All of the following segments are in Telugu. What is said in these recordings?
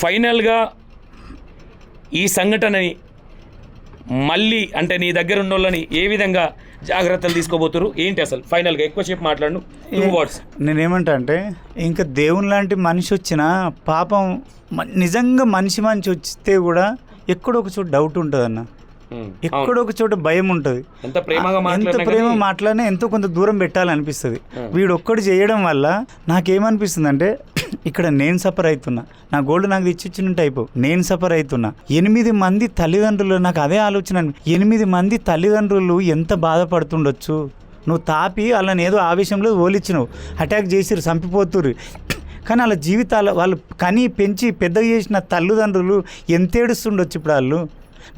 ఫైనల్గా ఈ సంఘటనని మళ్ళీ అంటే నీ దగ్గర ఉన్న వాళ్ళని ఏ విధంగా జాగ్రత్తలు తీసుకోబోతున్నారు ఏంటి అసలు ఫైనల్గా ఎక్కువసేపు మాట్లాడు 2 words. నేనేమంటా అంటే ఇంకా దేవుని లాంటి మనిషి వచ్చినా పాపం నిజంగా మనిషి వస్తే కూడా ఎక్కడో ఒక చోట డౌట్ ఉంటుంది అన్న, ఎక్కడో ఒక చోట భయం ఉంటుంది. ఎంత ప్రేమ మాట్లాడినా ఎంతో కొంత దూరం పెట్టాలనిపిస్తుంది. వీడు ఒక్కడు చేయడం వల్ల నాకేమనిపిస్తుంది అంటే ఇక్కడ నేను సఫర్ అవుతున్నా, నా గోల్డ్ నాకు తెచ్చిచ్చినట్టు అయిపో, నేను సఫర్ అవుతున్నా. 8 మంది తల్లిదండ్రులు, నాకు అదే ఆలోచన, 8 మంది తల్లిదండ్రులు ఎంత బాధపడుతుండొచ్చు. నువ్వు తాపి వాళ్ళని ఏదో ఆవేశంలో ఓలిచ్చినావు, అటాక్ చేసిరు, చంపిపోతురు. కానీ వాళ్ళ జీవితాలు వాళ్ళు కని పెంచి పెద్దగా చేసిన తల్లిదండ్రులు ఎంత ఏడుస్తుండొచ్చు. ఇప్పుడు వాళ్ళు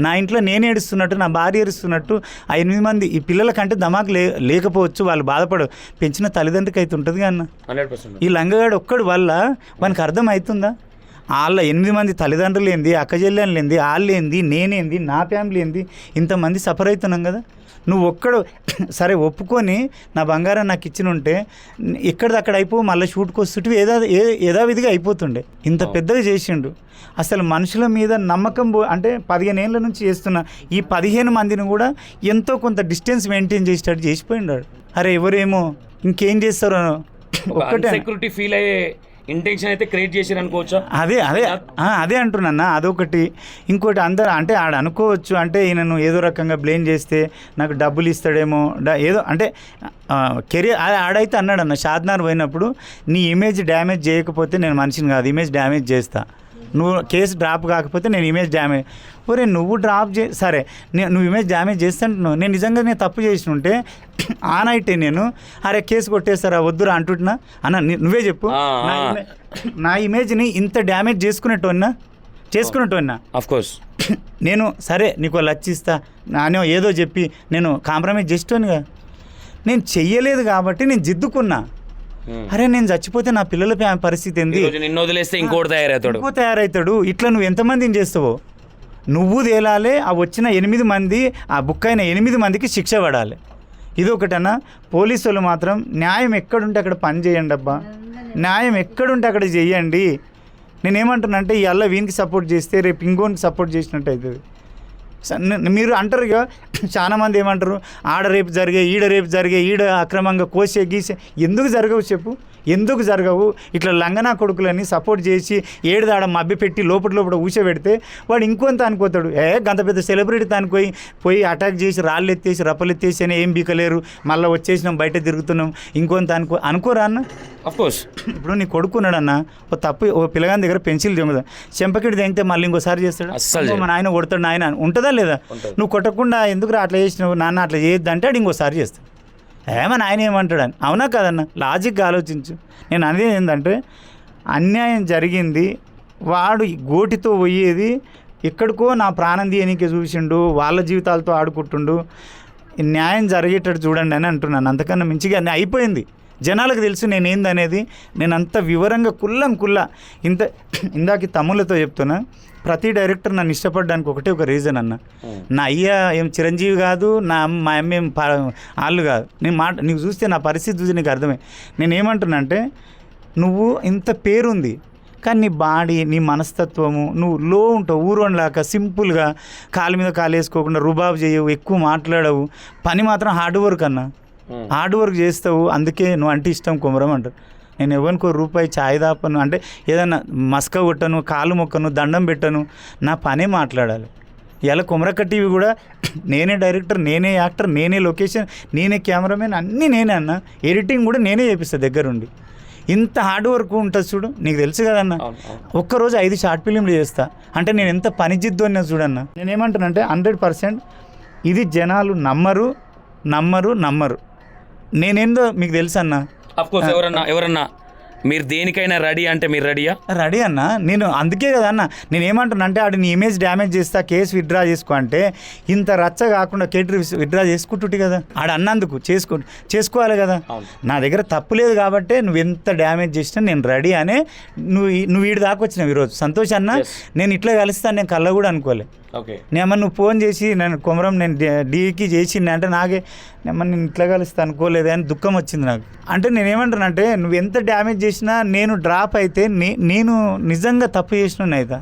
నా ఇంట్లో నేను ఏడుస్తున్నట్టు, నా భార్య ఏడుస్తున్నట్టు, ఆ 8 మంది ఈ పిల్లలకంటే దమాకు లేకపోవచ్చు, వాళ్ళు పెంచిన తల్లిదండ్రికి అయితే ఉంటుంది అన్న. 100%. ఈ లంగగాడు ఒక్కడు వల్ల వానికి అర్థం అవుతుందా? వాళ్ళ 8 మంది తల్లిదండ్రులు ఏంది, అక్కచెల్లెళ్ళు ఏంది, వాళ్ళు ఏంది, నేనేంది, నా ఫ్యామిలీ ఏంది, ఇంతమంది సఫర్ అవుతున్నాం కదా. నువ్వు ఒక్కడు సరే ఒప్పుకొని నా బంగారం నాకు ఇచ్చిన ఉంటే ఎక్కడిదక్కడ అయిపో, మళ్ళీ షూట్కి వస్తుంటే యథావిధిగా అయిపోతుండే. ఇంత పెద్దగా చేసిండు. అసలు మనుషుల మీద నమ్మకం అంటే 15 ఏళ్ళ నుంచి చేస్తున్న ఈ 15 మందిని కూడా ఎంతో కొంత డిస్టెన్స్ మెయింటైన్ చేసేటట్టు చేసిపోయిండాడు. అరే ఎవరేమో ఇంకేం చేస్తారో ఒక్కటే సెక్యూరిటీ ఫీల్ అయ్యే ఇంటెన్షన్ అయితే క్రియేట్ చేశారు అనుకోవచ్చా? అదే అంటున్నా. అదొకటి. ఇంకోటి అందరూ అంటే ఆడ అనుకోవచ్చు, అంటే ఈయనను ఏదో రకంగా బ్లేమ్ చేస్తే నాకు డబ్బులు ఇస్తాడేమో ఏదో అంటే కెరీర్ ఆడైతే అన్నాడన్న, షాద్నార్ పోయినప్పుడు నీ ఇమేజ్ డ్యామేజ్ చేయకపోతే నేను మనిషిని కాదు, ఇమేజ్ డ్యామేజ్ చేస్తా, నువ్వు కేసు డ్రాప్ కాకపోతే నేను ఇమేజ్ డ్యామేజ్. ఒరే నువ్వు డ్రాప్ సరే నువ్వు ఇమేజ్ డ్యామేజ్ చేస్తాంటున్నావు, నేను నిజంగా నేను తప్పు చేసిన ఉంటే ఆ నైటే నేను అరే కేసు కొట్టేస్తారా వద్దురా అంటుంటున్నా అన్న. నువ్వే చెప్పు, నా ఇమేజ్ని ఇంత డ్యామేజ్ చేసుకున్నట్టున్నా ఆఫ్కోర్స్ నేను సరే నీకు లచ్చిస్తా నానే ఏదో చెప్పి నేను కాంప్రమైజ్ చేస్తానుగా, నేను చెయ్యలేదు కాబట్టి నేను జిద్దుకున్నా. అరే నేను చచ్చిపోతే నా పిల్లల పరిస్థితి ఏంది, నిన్ను వదిలేస్తే ఇంకో తయారవుతాడు. ఇట్లా నువ్వు ఎంతమందిని చేస్తావో నువ్వు తేలాలి. ఆ వచ్చిన 8 మంది, ఆ బుక్ అయిన 8 మందికి శిక్ష పడాలి. ఇది ఒకటన్నా. పోలీసు వాళ్ళు మాత్రం న్యాయం ఎక్కడుంటే అక్కడ పని చేయండి అబ్బా, న్యాయం ఎక్కడుంటే అక్కడ చెయ్యండి. నేనేమంటున్నా అంటే ఇవాళ వీనికి సపోర్ట్ చేస్తే రేపు ఇంకోనికి సపోర్ట్ చేసినట్టు అవుతుంది. మీరు అంటారు ఇక చాలామంది ఏమంటారు, ఆడ రేపు జరిగే ఈడ అక్రమంగా కోసే గీసే. ఎందుకు జరగవు చెప్పు, ఎందుకు జరగవు? ఇట్లా లంగనా కొడుకులని సపోర్ట్ చేసి ఏడుదాడ మభ్య పెట్టి లోపల ఊసబెడితే వాడు ఇంకొంత అనుకోతాడు, గంత పెద్ద సెలబ్రిటీ పోయి అటాక్ చేసి రాళ్ళు ఎత్తేసి రప్పలు ఎత్తేసి అని ఏం బీకలేరు, మళ్ళీ వచ్చేసినాం బయట తిరుగుతున్నాం ఇంకొంత అనుకోరా అన్న. అఫ్కోర్స్ ఇప్పుడు నీ కొడుకున్నాడన్న, ఓ పిల్లగాని దగ్గర పెన్సిల్ దొంగదా, చెంపకిడి తెంగితే మళ్ళీ ఇంకోసారి చేస్తాడు, మా నాయన కొడతాడు, నాయన ఉంటుందా లేదా? నువ్వు కొట్టకుండా ఎందుకు అట్లా చేసినావు నాన్న, అట్లా చేయొద్దు అంటే వాడు ఇంకోసారి చేస్తాడు. ఏమని ఆయన ఏమంటాడని. అవునా కాదన్న, లాజిక్గా ఆలోచించు. నేను అనేది ఏంటంటే అన్యాయం జరిగింది, వాడు గోటితో పోయేది ఎక్కడికో నా ప్రాణం తీయనీకే చూసిండు, వాళ్ళ జీవితాలతో ఆడుకుంటుండు. న్యాయం జరిగేటట్టు చూడండి అని అంటున్నాను. అంతకన్నా మించిగా అయిపోయింది. జనాలకు తెలుసు నేనేందనేది. నేను అంత వివరంగా కుల్లా ఇందాక తమ్ముళ్ళతో చెప్తున్నా. ప్రతి డైరెక్టర్ నన్ను ఇష్టపడడానికి ఒక రీజన్ అన్న. నా అయ్య ఏం చిరంజీవి కాదు, మా అమ్మ ఏం వాళ్ళు కాదు. నీకు చూస్తే నా పరిస్థితి చూసి నీకు అర్థమే. నేనేమంటున్నా అంటే నువ్వు ఇంత పేరుంది కానీ నీ బాడీ, నీ మనస్తత్వము, నువ్వు లో ఉంటావు, ఊరోన్లాగా సింపుల్గా కాలు మీద కాలు వేసుకోకుండా రుబాబు చేయవు, ఎక్కువ మాట్లాడవు, పని మాత్రం హార్డ్ వర్క్ అన్న, హార్డ్ వర్క్ చేస్తావు. అందుకే నువ్వు అంటే ఇష్టం కుమరం అంటారు. నేను ఎవరికో రూపాయి ఛాయ్ దాపను, అంటే ఏదన్నా మస్క కొట్టను, కాలు మొక్కను, దండం పెట్టను, నా పనే మాట్లాడాలి. ఇలా కుమరక్క టీవీ కూడా నేనే డైరెక్టర్, నేనే యాక్టర్, నేనే లొకేషన్, నేనే కెమెరామెన్, అన్నీ నేనే అన్న. ఎడిటింగ్ కూడా నేనే చేపిస్తాను దగ్గరుండి. ఇంత హార్డ్ వర్క్ ఉంటుంది చూడు, నీకు తెలుసు కదన్న. ఒక్కరోజు 5 షార్ట్ ఫిలింలు చేస్తా అంటే నేను ఎంత పని జిద్దు అన్నా చూడన్న. నేనేమంటానంటే 100% ఇది జనాలు నమ్మరు. నేనేందో మీకు తెలుసు అన్న. అఫ్కోర్స్ ఎవరన్నా మీరు దేనికైనా రెడీ అంటే మీరు రెడీ అన్న. నేను అందుకే కదా అన్న నేనేమంటున్నా అంటే ఆడు నీ ఇమేజ్ డ్యామేజ్ చేస్తా, కేసు విత్డ్రా చేసుకో అంటే ఇంత రచ్చ కాకుండా కేటరీ విత్డ్రా చేసుకుంటుంటే కదా ఆడు అన్నందుకు చేసుకోవాలి కదా. నా దగ్గర తప్పు లేదు కాబట్టి నువ్వు ఎంత డ్యామేజ్ చేసినా నేను రెడీ అనే నువ్వు వీడి దాకా వచ్చినావు ఈరోజు. సంతోష్ అన్న నేను ఇట్లా కలుస్తాను నేను కళ్ళ కూడా అనుకోలే. ఓకే నేమన్నా నువ్వు ఫోన్ చేసి నేను కొమరం నేను డీకి చేసిండే అంటే నాకే నేమన్నా నేను ఇట్లా కలుస్తా అనుకోలేదే అని దుఃఖం వచ్చింది నాకు. అంటే నేనేమంటానంటే నువ్వు ఎంత డ్యామేజ్ చేసినా నేను డ్రాప్ అయితే నేను నిజంగా తప్పు చేసిన అవుతా.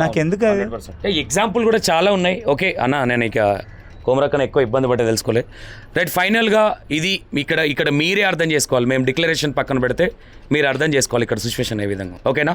నాకు ఎందుకు అది ఎగ్జాంపుల్ కూడా చాలా ఉన్నాయి. ఓకే అన్న, నేను ఇక కోమరక్కన ఎక్కువ ఇబ్బంది పట్టే తెలుసుకోలే. రైట్, ఫైనల్గా ఇది ఇక్కడ మీరే అర్థం చేసుకోవాలి. మేము డిక్లరేషన్ పక్కన పెడితే మీరు అర్థం చేసుకోవాలి ఇక్కడ సిచ్యువేషన్ ఏ విధంగా. ఓకేనా?